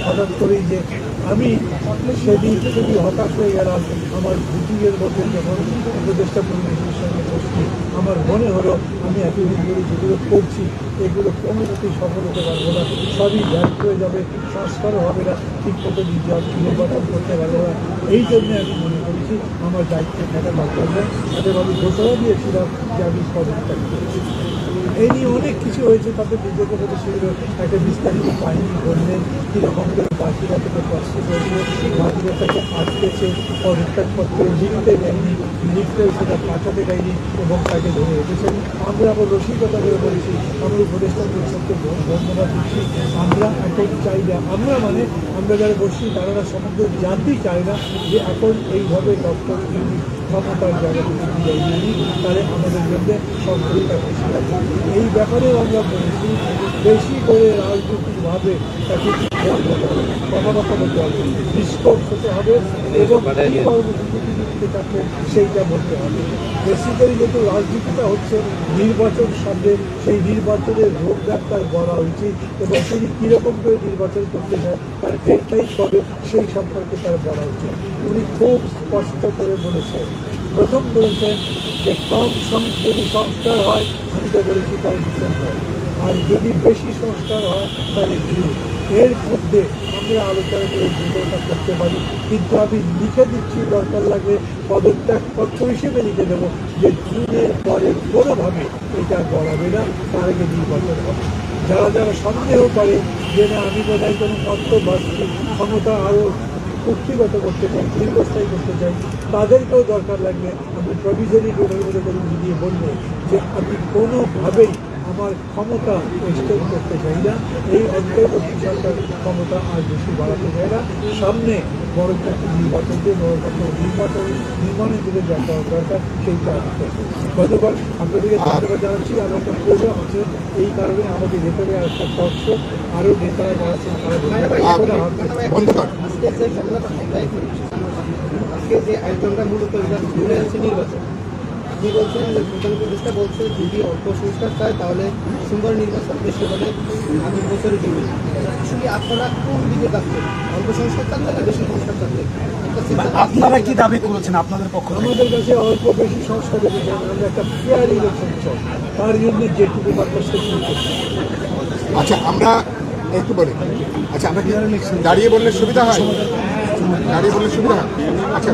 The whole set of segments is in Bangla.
হঠাৎ করেই যে আমি সেদিন খুবই হতাশ হয়ে গেলাম। আমার মিটিংয়ের মধ্যে যখন উপদেষ্টা পরিবেশের সঙ্গে বসছি, আমার মনে হলো আমি এতদিন ধরে যেগুলো করছি এগুলো কোনোমতেই সফল হতে পারবো না, সবই ব্যর্থ হয়ে যাবে, সংস্কারও হবে না, ঠিক মতো নির্বাচন করতে পারবো না। এই জন্য আমি মনে করেছি আমার দায়িত্বে থাকা দরকার নেই। তাদের আমি ঘোষণা দিয়েছিলাম যে আমি পদত্যাগ করেছি। এই নিয়ে অনেক কিছু হয়েছে, তাদের নিজেদের মধ্যে সেগুলো একটা বিস্তারিত কাহিনী বললেন, কীরকম করে বাকিরা থেকে কষ্ট করেছে, বাকিরা তাকে আটকেছে, পদত্যাগপত্র লিখতে দেয়নি, লিখতেও সেটা পাঠাতে দেয়নি এবং তাকে ধরে রেখেছেন। আমরা আবার রসিকতা করে বলেছি, আমরা উপদেষ্টা পরিষদকে ধন্যবাদ দিচ্ছি। আমরা এখন চাই না, আমরা মানে আমরা যারা বসছি তারা সমগ্র জাতি চায় না যে এখন এইভাবে ডক্টর ইউনিট ক্ষমতার জায়গা থেকে বিদায় নিয়ে তাহলে আমাদের মধ্যে সম্পর্কটা বেশি আছে। এই ব্যাপারেও আমরা বলেছি বেশি করে রাজনৈতিকভাবে তাকে কথাবার্তা বলতে হবে, ডিসকোর্স হতে হবে এবং কর্মসূচি থাকবে সেইটা বলতে হবে। বেসিক্যালি যেহেতু রাজনীতিটা হচ্ছে নির্বাচন সামনে, সেই নির্বাচনের রোডম্যাপ তার বলা উচিত এবং তিনি কীরকম করে নির্বাচন করতে চান তার একটাই করে সেই সম্পর্কে তার বলা উচিত। উনি খুব স্পষ্ট করে বলেছেন, প্রথম বলেছেন যে কম যদি সংস্কার হয়, আমি তো বলেছি তাই ডিসেম্বর, আর যদি বেশি সংস্কার হয় তাহলে জুন। এর মধ্যে আমরা আলোচনা করে দুটোটা করতে পারি, কিন্তু আমি লিখে দিচ্ছি দরকার লাগলে পদত্যাগপত্র হিসেবে লিখে দেবো যে জুনের পরে কোনোভাবে এটা গড়াবে না, তার আগে নির্বাচন হবে। যারা যারা সন্দেহ করে যে না আমি বোধহয় কোনো মন্তব্য ক্ষমতা আরও কুক্ষিগত করতে চাই, দীর্ঘস্থায়ী করতে চাই, তাদেরকেও দরকার লাগবে আমি প্রভিজনারি রোডের মধ্যে করে দিয়ে বলবো যে আমি কোনোভাবেই আমার ক্ষমতা এক্সটেন্ড করতে চাই না, এই অন্তর্বর্তী সরকার ক্ষমতা আর বেশি বাড়াতে চাই না, সামনে বড় একটা নির্বাচন দিয়ে বড় একটা নির্মাণের দিকে যা করা দরকার সেইটা আসতে। গতকাল আপনাদেরকে ধন্যবাদ জানাচ্ছি। আর একটা প্রোগ্রাম আছে, এই কারণে আমাদের ভেতরে একটা তর্ক আরও নেতারা যারা আছেন আজকে যে আয়োজনটা মূলত নির্বাচন, আপনি বলছেন যে প্রধান উপদেষ্টা বলছে যদি অল্প সংস্কার চায় তাহলে ডিসেম্বর নির্বাচন, বেশি হলে আগামী বছরের জন্য। আসলে আপনারা কোন দিকে যাচ্ছেন, অল্প সংস্কার চাচ্ছেন না বেশি সংস্কার চাচ্ছেন? আপনারা কি দাবি করেছেন আপনাদের পক্ষ? আমাদের কাছে অল্প বেশি সংস্কার দেখেছেন, আমরা একটা ফেয়ার ইলেকশন চাই, তার জন্য যেটুকু পারপাসটা শুরু করছি। আচ্ছা আমরা একটু বলি, আচ্ছা আমরা কি দাঁড়িয়ে বললে সুবিধা হয়? দাঁড়িয়ে বললে সুবিধা হয়? আচ্ছা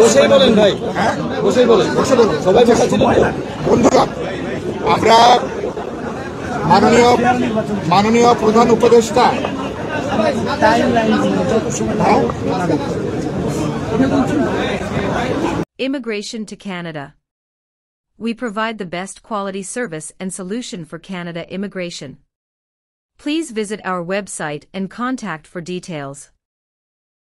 বসেই বলেন ভাই, হ্যাঁ বসেই বলেন, বসে বলুন। সবাই বসা ছিল। বন্ধুরা, আমরা মাননীয় প্রধান উপদেষ্টা Immigration to Canada. We provide the best quality service and solution for Canada immigration. Please visit our website and contact for details.